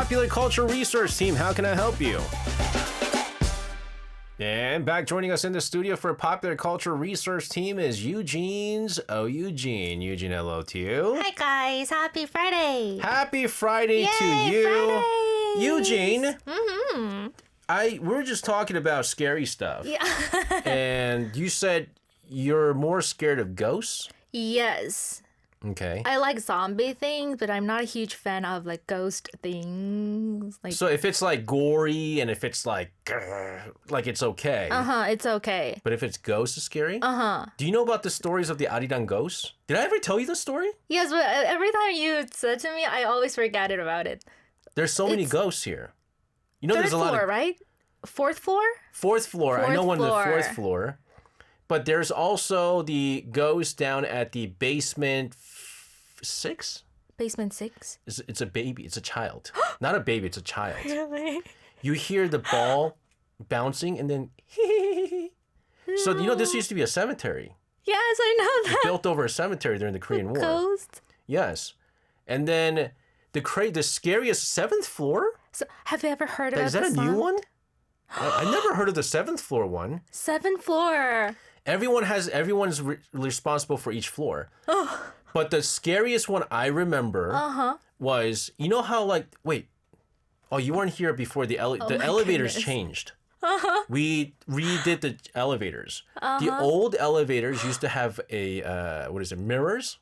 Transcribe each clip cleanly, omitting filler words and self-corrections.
Popular Culture Research Team. How can I help you? And back joining us in the studio for Popular Culture Research Team is Eugene's Eugene. Eugene, hello to you. Hi guys, happy Friday. Happy Friday Yay, to you. Fridays. Eugene. We were just talking about scary stuff. Yeah. And you said you're more scared of ghosts? Yes. Okay. I like zombie things, but I'm not a huge fan of like ghost things. Like So if it's like gory and if it's like it's okay. it's okay. But if it's ghosts, it's scary? Do you know about the stories of the ARIRANG ghosts? Did I ever tell you the story? Yes, but every time you said to me, I always forget about it. There's so many ghosts here. You know, Third there's a lot floor, of right? Fourth floor? fourth floor. I Fourth know one on the floor. fourth floor. But there's also the ghost down at the basement 6? Basement 6? It's a baby. It's a child. Not a baby. It's a child. Really? You hear the ball bouncing and then So, you know, this used to be a cemetery. Yes, I know that. Built over a cemetery during the Korean War. Ghost? Yes. And then the scariest 7th floor? So, have you ever heard about Is that the a song? new one? I never heard of the 7th floor one. 7th floor. Everyone's responsible for each floor. But the scariest one I remember was, you know how you weren't here before the elevators changed. We redid the elevators. The old elevators used to have mirrors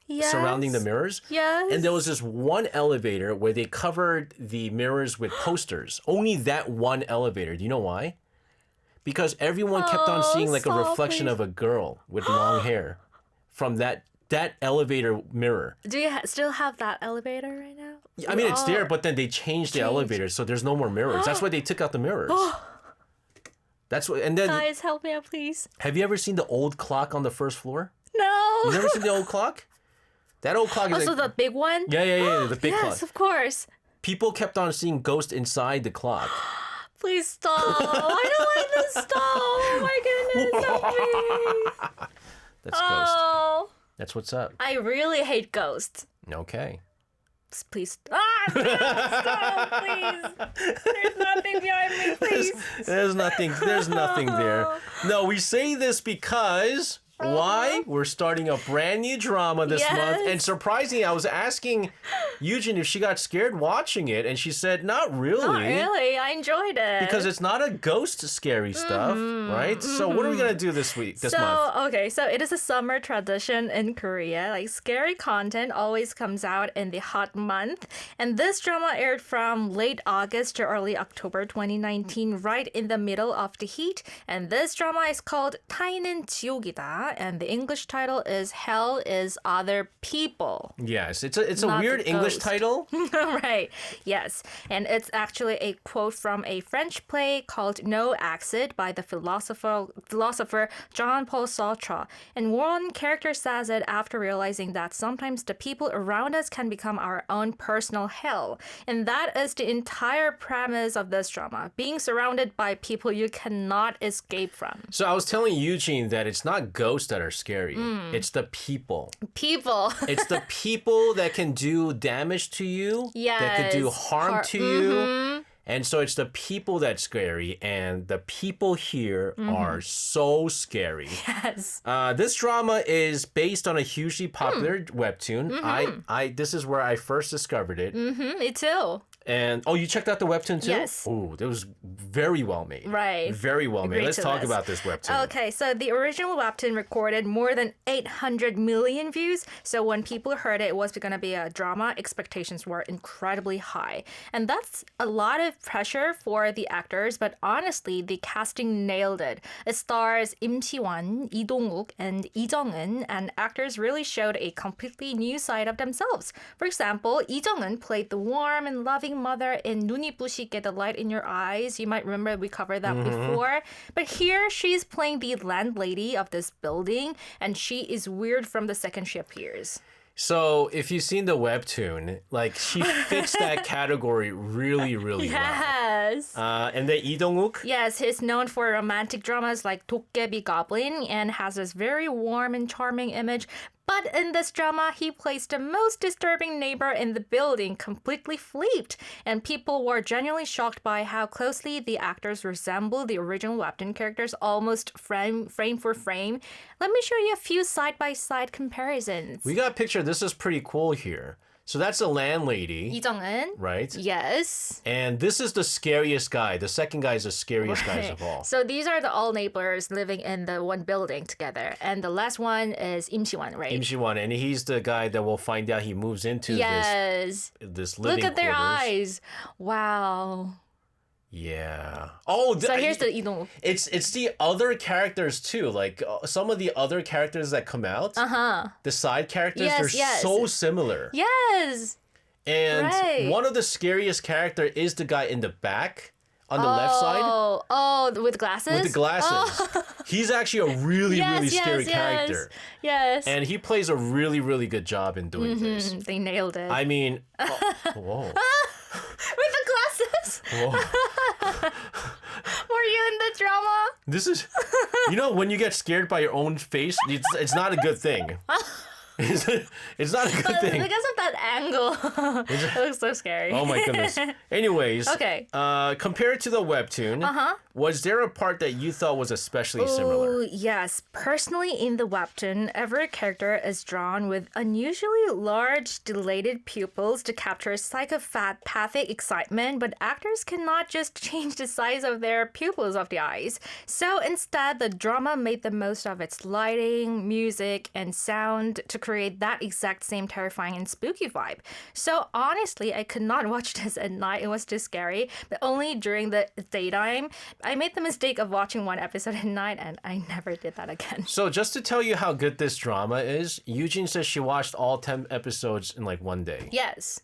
Yes. surrounding the mirrors. Yes. And there was this one elevator where they covered the mirrors with posters. Only that one elevator. Do you know why? Because everyone kept on seeing like a reflection of a girl with long hair from that elevator mirror. Do you still have that elevator right now? I mean, it's there, but then they changed the elevator, so there's no more mirrors. That's why they took out the mirrors. That's what. And then, Guys, help me out, please. have you ever seen the old clock on the first floor? No. You never seen the old clock? That old clock is Also, like, the big one? yeah, the big Yes, clock. of course. People kept on seeing ghosts inside the clock. Please stop. I don't like this stop. Oh my goodness, help me. That's ghost. Oh, That's what's up. I really hate ghosts. Okay. Please stop, please. There's nothing behind me, please. There's nothing there. No, we say this because why? We're starting a brand new drama this month. And surprisingly, I was asking Yujin if she got scared watching it, and she said, not really. Not really. I enjoyed it. Because it's not a ghost scary stuff, right? So what are we going to do this month? Okay, so it is a summer tradition in Korea. Like, scary content always comes out in the hot month. And this drama aired from late August to early October 2019, right in the middle of the heat. And this drama is called 타인은 지옥이다. And the English title is Hell is Other People. Yes, it's a Not weird the English ghost. title. Right, yes. And it's actually a quote from a French play called No Exit by the philosopher Jean-Paul Sartre. And one character says it after realizing that sometimes the people around us can become our own personal hell. And that is the entire premise of this drama, being surrounded by people you cannot escape from. So I was telling Eugene that it's not ghosts that are scary. It's the people. People. It's the people that can do damage to you, that could do Yes. harm to you. And so it's the people that's scary, and the people here are so scary. Yes. This drama is based on a hugely popular webtoon. This is where I first discovered it. Me too. And you checked out the webtoon too? Yes. Oh, it was very well made. Right. Very well made. Agreed Let's to talk this. about this webtoon. Okay, so the original webtoon recorded more than 800 million views. So when people heard it was going to be a drama, expectations were incredibly high. And that's a lot of pressure for the actors, but honestly, the casting nailed it. It stars Im Si-won, Lee Dong-wook, and Lee Jung-eun, and actors really showed a completely new side of themselves. For example, Lee Jung-eun played the warm and loving mother in 눈이 부시게, The Light in Your Eyes. You might remember we covered that before. But here, she's playing the landlady of this building, and she is weird from the second she appears. So if you've seen the webtoon, like she fits that category really, really well. Yes. And then Lee Dong-wook? Yes, he's known for romantic dramas like 도깨비 Goblin and has this very warm and charming image. But in this drama, he plays the most disturbing neighbor in the building, completely flipped. And people were genuinely shocked by how closely the actors resemble the original webtoon characters, almost frame for frame. Let me show you a few side-by-side comparisons. We got a picture. This is pretty cool here. So that's the landlady. 이정은. Right? Yes. And this is the scariest guy. The second guy is the scariest guys of all. So these are the all neighbors living in the one building together. And the last one is Im right? Im and he's the guy that we'll find out he moves into this living Look at their quarters. eyes. Wow. Yeah. Oh, So here's the 이동. It's the other characters too. Like some of the other characters that come out. The side characters, they're so similar. Yes. And one of the scariest character is the guy in the back on the left side. Oh, with glasses? With the glasses. He's actually a really scary character. Yes. And he plays a really, really good job in doing this. They nailed it. I mean, whoa. With the glasses? Whoa. Were you in the drama? This is, when you get scared by your own face, it's not a good thing. It's not a good thing. Because of that angle. It looks so scary. Oh my goodness. Anyways, okay. Compared to the webtoon, was there a part that you thought was especially similar? Yes. Personally, in the webtoon, every character is drawn with unusually large, dilated pupils to capture psychopathic excitement, but actors cannot just change the size of their pupils of the eyes. So instead, the drama made the most of its lighting, music, and sound to create that exact same terrifying and spooky vibe. So honestly, I could not watch this at night. It was too scary, but only during the daytime. I made the mistake of watching one episode at night, and I never did that again. So just to tell you how good this drama is, Yujin says she watched all 10 episodes in like one day. Yes.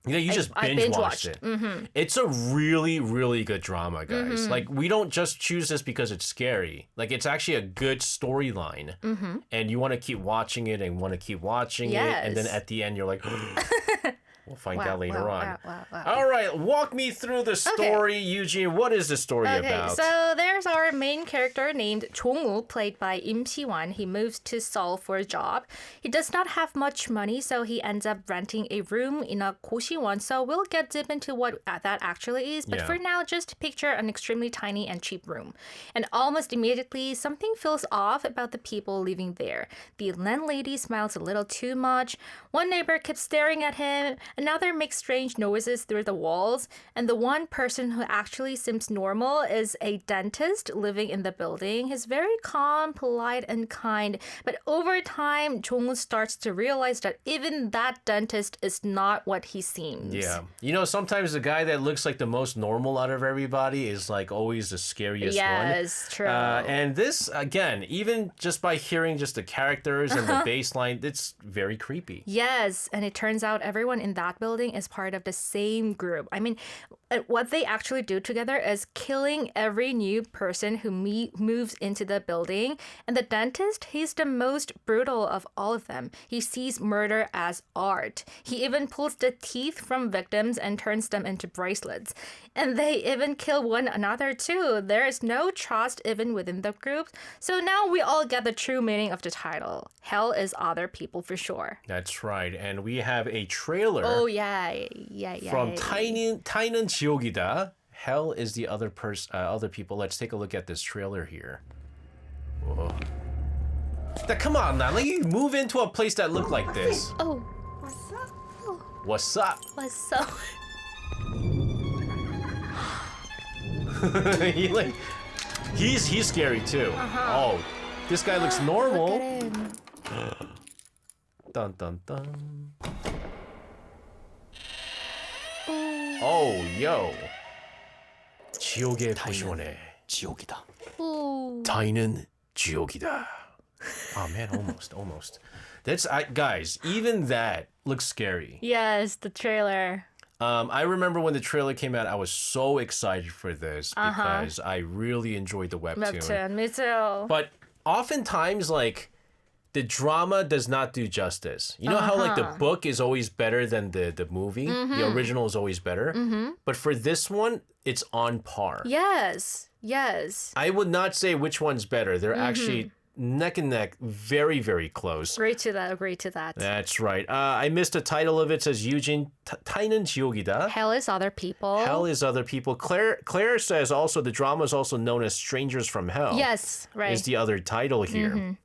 You just binge watched it. Mm-hmm. It's a really, really good drama, guys. Mm-hmm. Like, we don't just choose this because it's scary. Like, it's actually a good storyline. Mm-hmm. And you want to keep watching it and want to keep watching it. And then at the end, you're like, we'll find out later on. Wow. All right, walk me through the story, Yujin. What is the story about? So there's our main character named Jong-woo, played by Im Si-won. He moves to Seoul for a job. He does not have much money, so he ends up renting a room in a 고시원. So we'll get deep into what that actually is. But for now, just picture an extremely tiny and cheap room. And almost immediately, something feels off about the people living there. The landlady smiles a little too much. One neighbor keeps staring at him. Another makes strange noises through the walls, and the one person who actually seems normal is a dentist living in the building. He's very calm, polite, and kind, but over time, Jong-woo starts to realize that even that dentist is not what he seems. Yeah. Sometimes the guy that looks like the most normal out of everybody is like always the scariest one. Yes, true. And this, again, even just by hearing just the characters and the baseline, it's very creepy. Yes, and it turns out everyone in that building is part of the same group. I mean, what they actually do together is killing every new person who moves into the building. And the dentist, he's the most brutal of all of them. He sees murder as art. He even pulls the teeth from victims and turns them into bracelets. And they even kill one another too. There is no trust even within the group. So now we all get the true meaning of the title. Hell is other people for sure. That's right. And we have a trailer. Oh, yeah. From 타인은 지옥이다. Hell is the other people. Let's take a look at this trailer here. Whoa. Now, come on now. Like, you move into a place that looked like this. Oh. What's up? What's up? He's scary too. Oh, this guy looks normal. Look at him. Dun dun dun. Oh, yo. 지옥의 고시원에 지옥이다. 타인은 지옥이다. Oh man, almost. That's guys. Even that looks scary. Yes, the trailer. I remember when the trailer came out, I was so excited for this because I really enjoyed the webtoon. Me too. But oftentimes, like, the drama does not do justice. You know how like the book is always better than the movie? The original is always better. But for this one, it's on par. Yes. I would not say which one's better. They're actually neck and neck, very, very close. Agree to that. Agree to that. That's right. I missed the title of it. It says Yujin, 타인은 지옥이다. Hell is other people. Hell is other people. Claire says also the drama is also known as Strangers from Hell. Yes, right. Is the other title here.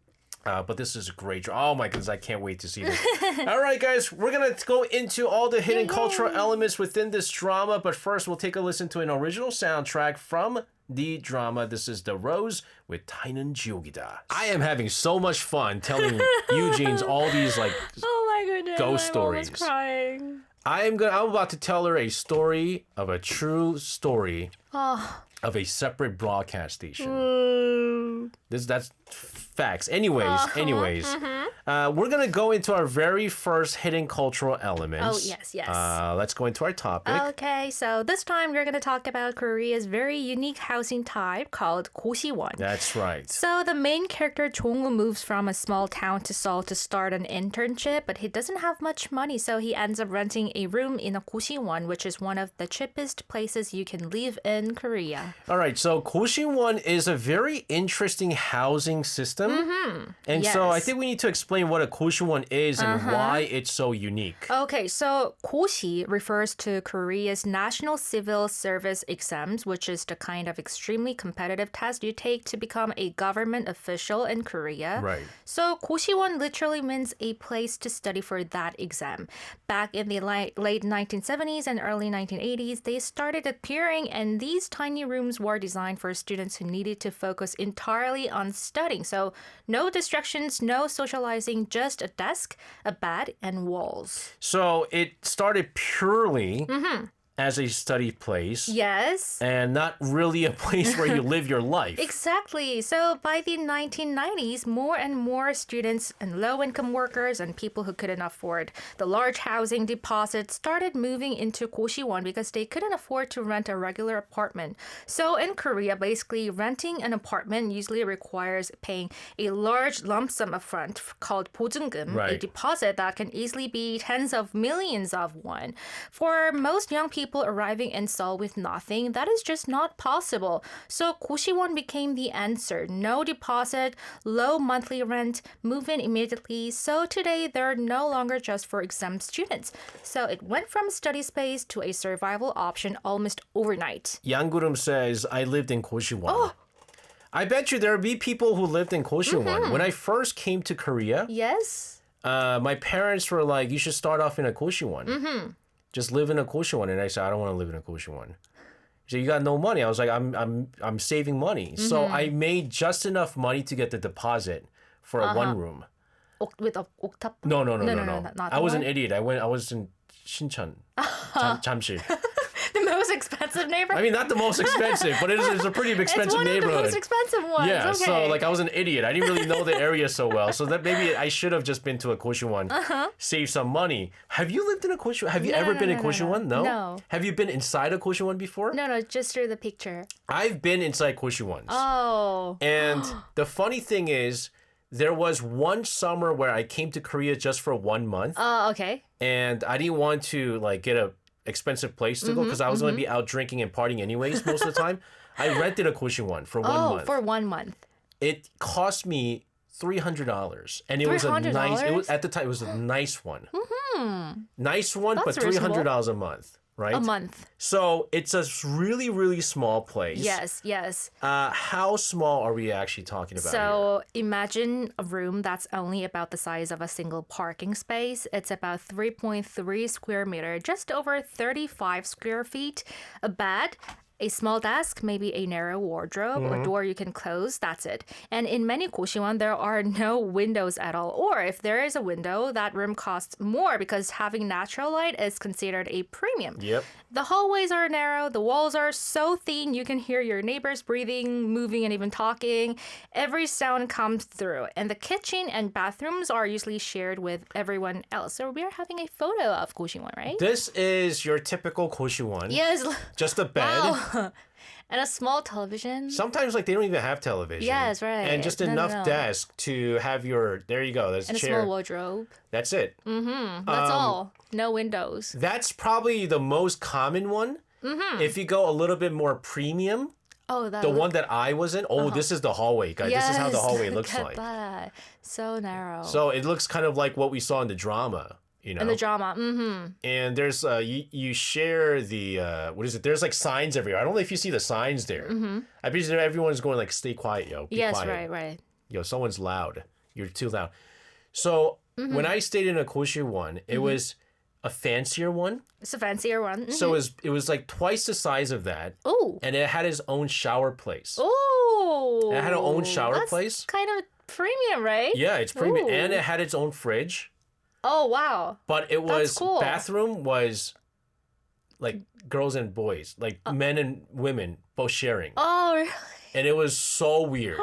But this is a great drama. Oh my goodness, I can't wait to see this. All right, guys, we're going to go into all the hidden cultural elements within this drama. But first, we'll take a listen to an original soundtrack from the drama. This is The Rose with 타인은 지옥이다. I am having so much fun telling Eugene's all these like Oh my goodness. ghost stories. I'm crying. I'm about to tell her a story of a true story of a separate broadcast station. That's facts. Anyways, we're gonna go into our very first hidden cultural elements. Oh, yes. Let's go into our topic. Okay, so this time we're going to talk about Korea's very unique housing type called 고시원. That's right. So the main character Jong-woo moves from a small town to Seoul to start an internship, but he doesn't have much money, so he ends up renting a room in a 고시원, which is one of the cheapest places you can live in Korea. All right, so 고시원 is a very interesting housing system. And so I think we need to explain what a 고시원 is and why it's so unique. Okay, so 고시 refers to Korea's National Civil Service exams, which is the kind of extremely competitive test you take to become a government official in Korea. Right. So 고시원 literally means a place to study for that exam. Back in the late 1970s and early 1980s, they started appearing, and these tiny rooms were designed for students who needed to focus entirely on studying. So no distractions, no socializing, just a desk, a bed, and walls. So it started purely as a study place. Yes. And not really a place where you live your life. Exactly. So by the 1990s, more and more students and low-income workers and people who couldn't afford the large housing deposits started moving into 고시원 because they couldn't afford to rent a regular apartment. So in Korea, basically renting an apartment usually requires paying a large lump sum upfront called 보증금, a deposit that can easily be tens of millions of won. For most young people arriving in Seoul with nothing, that is just not possible. So 고시원 became the answer. No deposit, low monthly rent, move in immediately. So today, they're no longer just for exempt students. So it went from study space to a survival option almost overnight. Yangurum says, I lived in 고시원. I bet you there'll be people who lived in 고시원. When I first came to Korea, Yes. my parents were like, you should start off in a 고시원. Just live in a 고시원. And I said, I don't want to live in a 고시원. He said, you got no money. I was like, I'm saving money. So I made just enough money to get the deposit for a one room. With a octop? No. Not I was the an one? idiot. I was in Shincheon. 잠실. The most expensive neighborhood? I mean, not the most expensive, but it's a pretty expensive it's one neighborhood. of the most expensive ones. Yeah, Okay. so like I was an idiot. I didn't really know the area so well. So that maybe I should have just been to a 고시원, save some money. Have you lived in a 고시원? Have you ever been in 고시원? No. No. Have you been inside a 고시원 before? No, just through the picture. I've been inside 고시원s. Oh. And the funny thing is, there was one summer where I came to Korea just for 1 month. Oh, okay. And I didn't want to like get a expensive place to go because I was going to be out drinking and partying anyways most of the time. I rented a 고시원 for 1 month. Oh, for 1 month. It cost me $300, and it was a nice. It was at the time. It was a nice one. Nice one, That's but $300 a month, right? A month. So it's a really, really small place. Yes. How small are we actually talking about? So imagine a room that's only about the size of a single parking space. It's about 3.3 square meter, just over 35 square feet. A bed, a small desk, maybe a narrow wardrobe, a door you can close, that's it. And in many 고시원, there are no windows at all. Or if there is a window, that room costs more because having natural light is considered a premium. Yep. The hallways are narrow, the walls are so thin you can hear your neighbors breathing, moving, and even talking. Every sound comes through. And the kitchen and bathrooms are usually shared with everyone else. So we are having a photo of 고시원, right? This is your typical 고시원. Yes. Just a bed. Wow. And a small television. Sometimes like they don't even have television. Yes, right. And just No, enough no. desk to have your. There you go. There's And a a chair. small wardrobe. That's it. That's all. No windows. That's probably the most common one. If you go a little bit more premium, Oh, that The one that I was in. Oh, this is the hallway, guys. This is how the hallway looks look like. at that. So narrow. So it looks kind of like what we saw in the drama. You know. In the drama. Mm-hmm. And there's you share the what is it? There's like signs everywhere. I don't know if you see the signs there. I presume everyone's going like, stay quiet, yo. Be Yes, quiet. right. Yo, someone's loud. You're too loud. So when I stayed in a Kulture one, it was a fancier one. It's a fancier one. So it was like twice the size of that. Oh. And it had its own shower place. Oh. It had its own shower That's place. kind of premium, right? Yeah, it's premium. Ooh. And it had its own fridge. Oh, wow. But it was cool. bathroom was like girls and boys, like men and women both sharing. Oh, really? And it was so weird.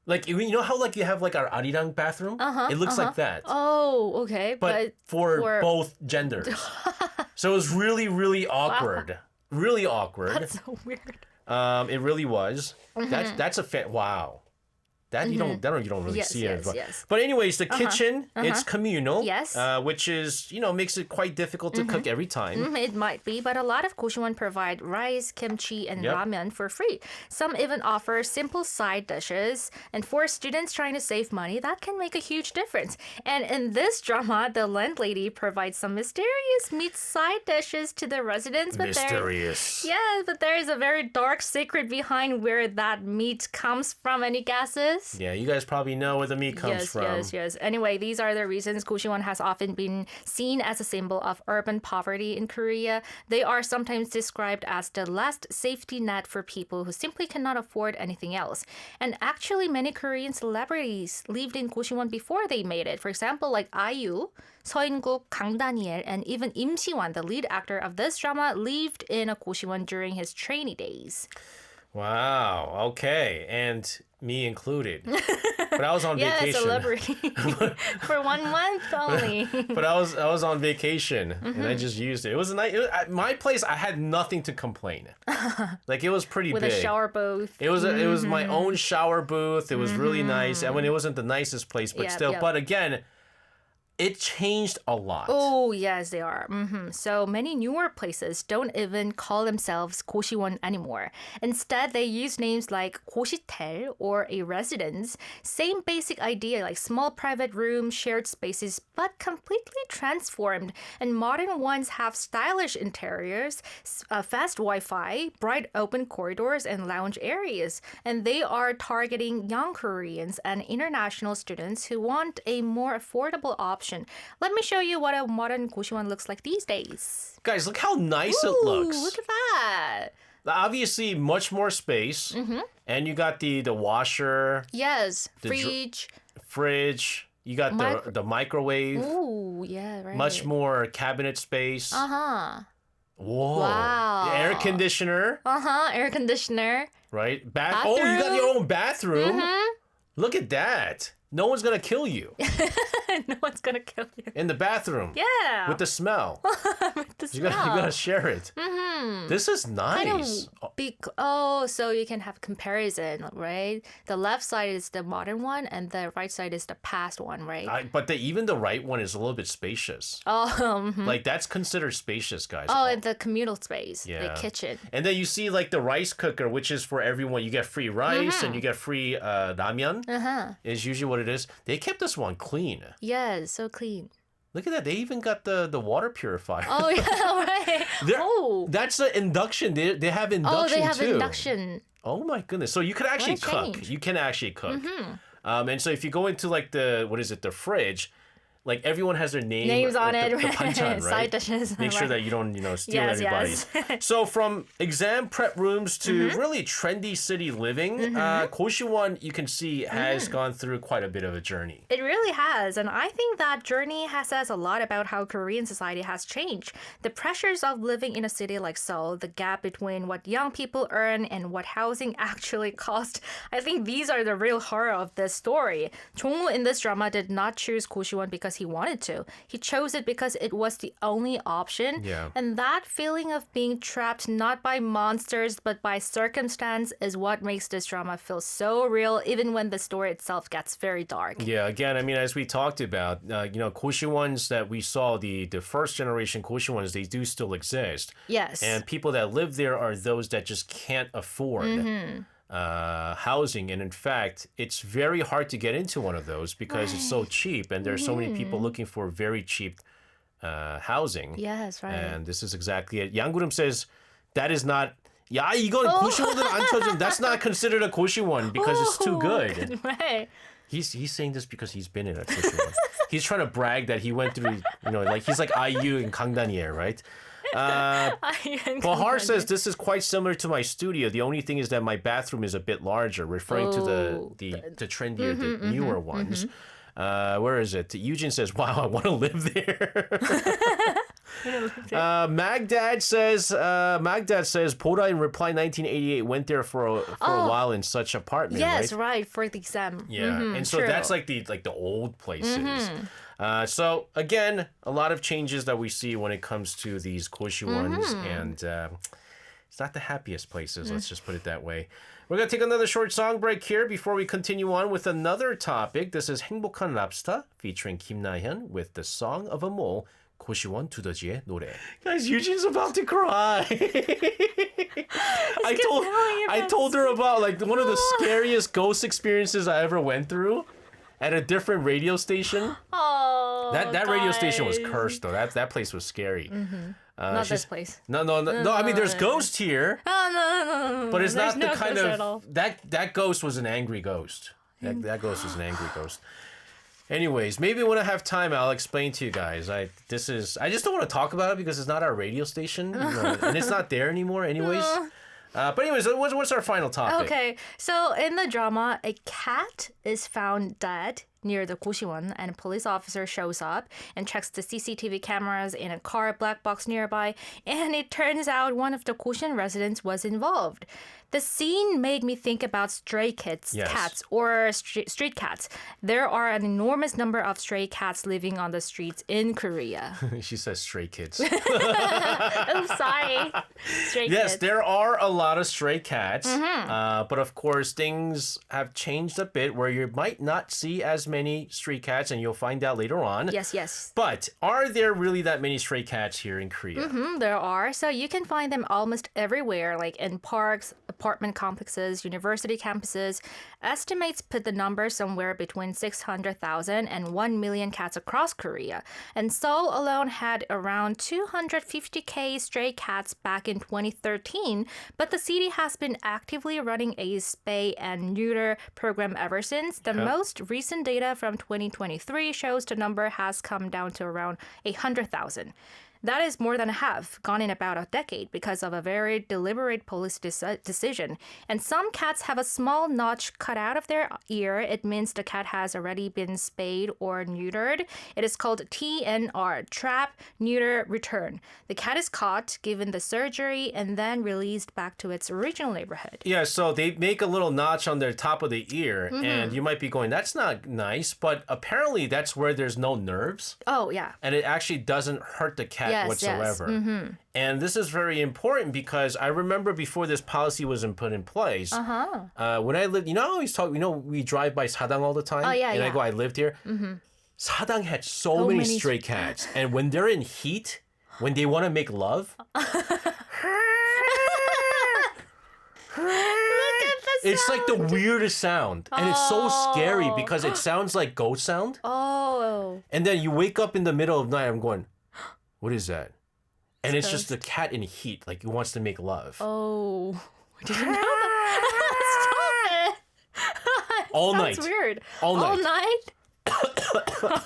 Like, you know how like you have like our ARIRANG bathroom? It looks like that. Oh, okay. But for both genders. So it was really, really awkward. Really awkward. That's so weird. It really was. That's a wow. That you don't really Yes, see it. yes. But anyways, the kitchen, it's communal. Yes. Which is, makes it quite difficult to cook every time. It might be, but a lot of Koshimon provide rice, kimchi, and Yep. ramen for free. Some even offer simple side dishes. And for students trying to save money, that can make a huge difference. And in this drama, the landlady provides some mysterious meat side dishes to the residents. But Mysterious. but there is a very dark secret behind where that meat comes from. Any guesses? Yeah, you guys probably know where the meat comes from. Yes. Anyway, these are the reasons Koshimon has often been seen as a symbol of urban poverty in Korea. They are sometimes described as the last safety net for people who simply cannot afford anything else. And actually, many Korean celebrities lived in Koshimon before they made it. For example, like IU, 서인국, Kang Daniel, and even Im Si-won, the lead actor of this drama, lived in a Koshimon during his trainee days. Wow. Okay. And me included. But I was on Yeah, vacation. celebrity. For 1 month only. But I was on vacation and I just used it. It was a nice. At my place, I had nothing to complain. Like it was pretty With big. a shower booth. It was my own shower booth. It was really nice. I mean, it wasn't the nicest place, but Yep, still. yep. But again, it changed a lot. Oh, yes, they are. So many newer places don't even call themselves Go시원 anymore. Instead, they use names like Go시tel or a residence. Same basic idea, like small private rooms, shared spaces, but completely transformed. And modern ones have stylish interiors, fast Wi-Fi, bright open corridors, and lounge areas. And they are targeting young Koreans and international students who want a more affordable option. Let me show you what a modern Go시원 looks like these days. Guys, look how nice it looks. Look at that. Obviously, much more space. And you got the washer, Yes, The fridge. You got the microwave. Ooh, yeah, right. Much more cabinet space. Uh-huh. Whoa. Wow. The air conditioner, Air conditioner. right? Oh, you got your own bathroom. Mm-hmm. Look at that. No one's going to kill you No one's gonna kill you. in the bathroom. Yeah. With the smell. the You gotta share it. This is nice. So you can have comparison, right? The left side is the modern one, and the right side is the past one, right? But even the right one is a little bit spacious. Like that's considered spacious, guys. and the communal space, Yeah. the kitchen. And then you see like the rice cooker, which is for everyone. You get free rice and you get free ramyeon. Is usually what it is. They kept this one clean. Yes, so clean. Look at that. They even got the water purifier. Oh yeah, right. Oh. That's the induction. They have induction they have too. induction. Oh my goodness. So you could actually cook. change. You can actually cook. And so if you go into like the fridge, like everyone has their names on it, the right? panchan, right? Side dishes. Make sure right. that you don't, steal Yes, everybody's. yes. So from exam prep rooms to really trendy city living, Koshimon, you can see, has gone through quite a bit of a journey. It really has, and I think that journey says a lot about how Korean society has changed. The pressures of living in a city like Seoul, the gap between what young people earn and what housing actually cost. I think these are the real horror of this story. Jong-woo in this drama did not choose Koshimon because because he wanted to. He chose it because it was the only option. Yeah. And that feeling of being trapped not by monsters but by circumstance is what makes this drama feel so real, even when the story itself gets very dark. Yeah, again, I mean, as we talked about, Koshewons that we saw, the first generation Koshewons, they do still exist. Yes. And people that live there are those that just can't afford housing. And in fact, it's very hard to get into one of those because it's so cheap. And there's so many people looking for very cheap housing. Yes, right. And this is exactly it. Yangurum says, that is not... 야, 이건 고시원은 안 쳐줌. That's not considered a 고시원 because it's too good. Right. He's saying this because he's been in a 고시원. He's trying to brag that he went through, like he's like IU in Gangdanier, right? Bahar says this is quite similar to my studio. The only thing is that my bathroom is a bit larger, referring to the trendier, the newer ones. Where is it? Yujin says, "Wow, I want to live there." Magdad says Poda in reply 1988 went there for a while in such apartment. Yes, right, for the exam. Yeah, and so true. that's like the old places. So again, a lot of changes that we see when it comes to these 고시원s, and it's not the happiest places. Let's just put it that way. We're gonna take another short song break here before we continue on with another topic. This is 행복한 랍스타 featuring Kim Na-hyun with the Song of a Mole. 고시원 두더지의 노래. Guys, Eugene's about to cry. I told her about like one of the scariest ghost experiences I ever went through at a different radio station. Oh, that radio station was cursed though. That place was scary. Not this place. No. I mean, there's ghosts here. No. But it's There's not the no kind ghost at of all. that ghost was an angry ghost. That ghost was an angry ghost. Anyways, maybe when I have time, I'll explain to you guys. I just don't want to talk about it because it's not our radio station, and it's not there anymore. Anyways, but anyways, what's our final topic? Okay, so in the drama, a cat is found dead near the 고시원, and a police officer shows up and checks the CCTV cameras in a car black box nearby, and it turns out one of the 고시원 residents was involved. The scene made me think about stray cats or street cats. There are an enormous number of stray cats living on the streets in Korea. She says stray kids. Oh, sorry. Stray Yes, kids. there are a lot of stray cats, but of course things have changed a bit where you might not see as many stray cats, and you'll find out later on. Yes. But are there really that many stray cats here in Korea? There are. So you can find them almost everywhere, like in parks, apartment complexes, university campuses. Estimates put the number somewhere between 600,000 and 1 million cats across Korea. And Seoul alone had around 250K stray cats back in 2013, but the city has been actively running a spay and neuter program ever since. The most recent data from 2023 shows the number has come down to around 100,000. That is more than half, gone in about a decade because of a very deliberate police decision. And some cats have a small notch cut out of their ear. It means the cat has already been spayed or neutered. It is called TNR, Trap, Neuter, Return. The cat is caught, given the surgery, and then released back to its original neighborhood. Yeah, so they make a little notch on their top of the ear, and you might be going, that's not nice, but apparently that's where there's no nerves. Oh, yeah. And it actually doesn't hurt the cat whatsoever. And this is very important because I remember before this policy was put in place, when I lived, I always talk, we drive by Sadang all the time. Oh, yeah, and I go, I lived here. Sadang had so many stray cats. And when they're in heat, when they want to make love, it's like the weirdest sound. And it's so scary because it sounds like goat sound. Oh. And then you wake up in the middle of night, I'm going, what is that? And it's just the cat in heat, like he wants to make love. Oh. Did you know that? Stop it. All night. That's weird. All night. All night?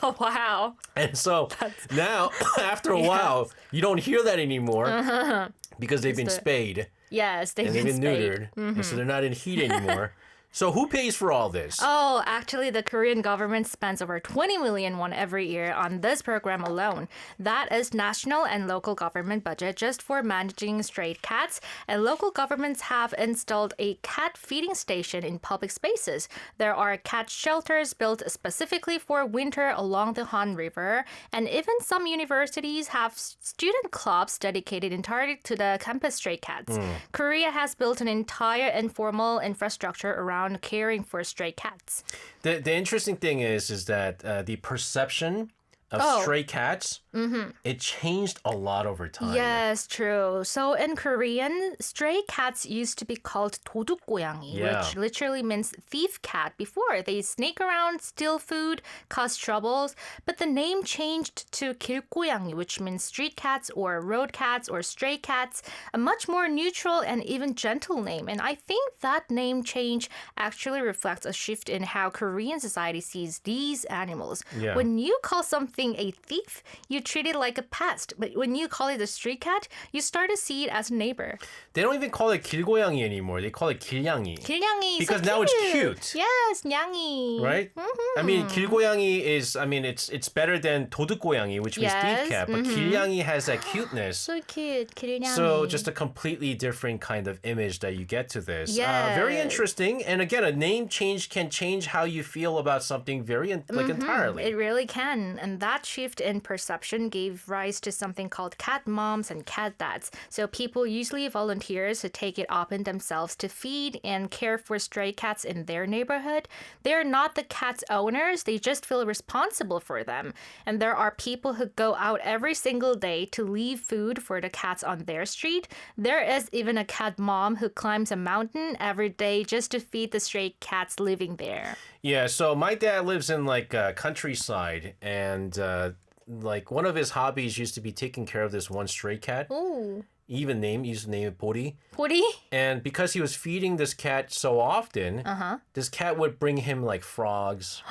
Oh, wow. And so now, after a while, you don't hear that anymore because they've been spayed. Yes, they've and they've been spayed. neutered. And so they're not in heat anymore. So who pays for all this? Oh, actually, the Korean government spends over 20 million won every year on this program alone. That is national and local government budget just for managing stray cats. And local governments have installed a cat feeding station in public spaces. There are cat shelters built specifically for winter along the Han River. And even some universities have student clubs dedicated entirely to the campus stray cats. Korea has built an entire informal infrastructure around caring for stray cats. The interesting thing is that the perception of stray cats, it changed a lot over time. Yes, true. So in Korean, stray cats used to be called 도둑고양이, which literally means thief cat before. They sneak around, steal food, cause troubles. But the name changed to 길고양이, which means street cats or road cats or stray cats, a much more neutral and even gentle name. And I think that name change actually reflects a shift in how Korean society sees these animals. Yeah. When you call something a thief, you treat it like a pest. But when you call it a street cat, you start to see it as a neighbor. They don't even call it 길고양이 anymore. They call it 길냥이. 길냥이, Because so now it's cute. cute. Yes, 냥이. Right? I mean, 길고양이 is, it's better than 도둑고양이, which means thief cat. But 길냥이 has that cuteness. So cute, 길냥이. So just a completely different kind of image that you get to this. Yes. Very interesting. And again, a name change can change how you feel about something entirely. It really can. And that shift in perception gave rise to something called cat moms and cat dads. So people, usually volunteers, who take it upon themselves to feed and care for stray cats in their neighborhood. They're not the cat's owners. They just feel responsible for them. And there are people who go out every single day to leave food for the cats on their street. There is even a cat mom who climbs a mountain every day just to feed the stray cats living there. Yeah, so my dad lives in countryside, and one of his hobbies used to be taking care of this one stray cat. Ooh. He used to name it Pori. Pori? And because he was feeding this cat so often, this cat would bring him frogs,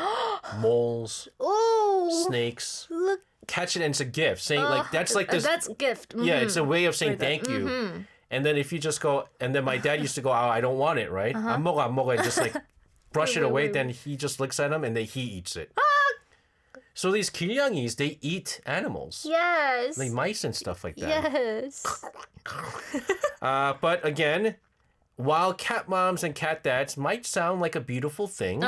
moles, Ooh. snakes. Look. Catch it, and it's a gift. Saying that's this. That's a gift. Yeah, it's a way of saying thank you. And then if you just go, and then my dad used to go, oh, I don't want it, right? 안 먹어, and just brush it away. Then he just looks at him and then he eats it. So these 길냥이s, they eat animals. Yes. Like mice and stuff like that. Yes. But again, while cat moms and cat dads might sound like a beautiful thing,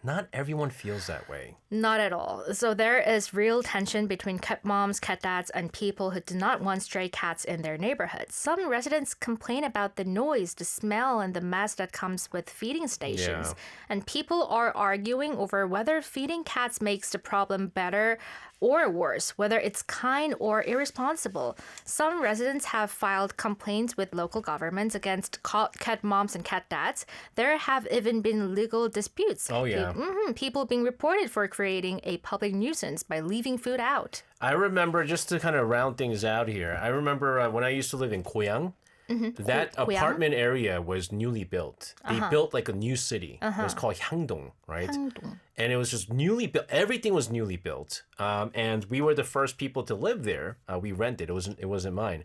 not everyone feels that way. Not at all. So there is real tension between cat moms, cat dads, and people who do not want stray cats in their neighborhoods. Some residents complain about the noise, the smell, and the mess that comes with feeding stations. Yeah. And people are arguing over whether feeding cats makes the problem better or worse, whether it's kind or irresponsible. Some residents have filed complaints with local governments against cat moms and cat dads. There have even been legal disputes. Oh, yeah. People being reported for creating a public nuisance by leaving food out. I remember, just to kind of round things out here, I remember when I used to live in Goyang, that apartment area was newly built. They built a new city. It was called Hyangdong, right? Hyangdong. And it was just newly built. Everything was newly built. And we were the first people to live there. We rented. It wasn't mine.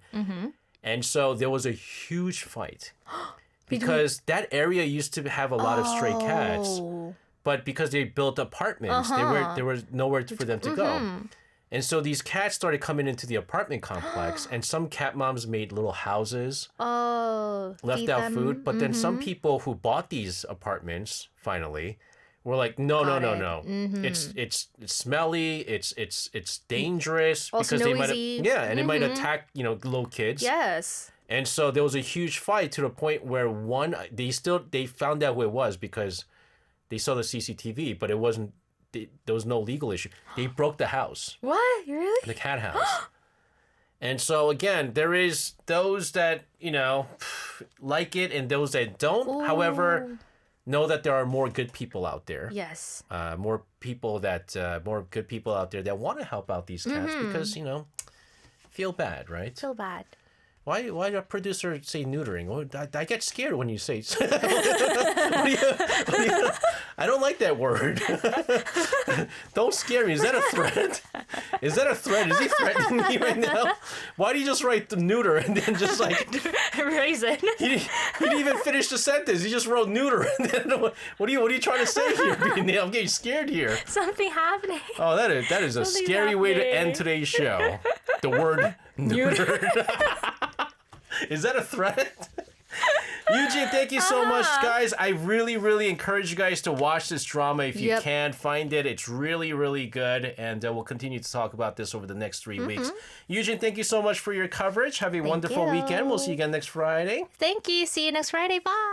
And so there was a huge fight because that area used to have a lot of stray cats. But because they built apartments, there was nowhere for them to go. And so these cats started coming into the apartment complex, and some cat moms made little houses, left out food. But then some people who bought these apartments finally were like, no. It's smelly. It's dangerous Also because noisy. and it might attack little kids. Yes. And so there was a huge fight to the point where they found out who it was because they saw the CCTV, but it wasn't. There was no legal issue. They broke the house. What? Really? The cat house. And so again, there is those that, like it and those that don't. Ooh. However, know that there are more good people out there. Yes. More good people out there that want to help out these cats because, feel bad, right? So bad. Why did a producer say neutering? I get scared when you say I don't like that word. Don't scare me. Is that a threat? Is that a threat? Is he threatening me right now? Why do you just write the neuter and then just like Erase it. he didn't even finish the sentence. He just wrote neuter. And then what are you trying to say here? I'm getting scared here. Something happening. Oh, that is a Something's scary way to happening. end today's show. The word neuter. Is that a threat? Yujin, thank you so much, guys. I really, really encourage you guys to watch this drama if you can. Find it. It's really, really good. And we'll continue to talk about this over the next 3 weeks. Yujin, thank you so much for your coverage. Have a wonderful weekend. We'll see you again next Friday. Thank you. See you next Friday. Bye.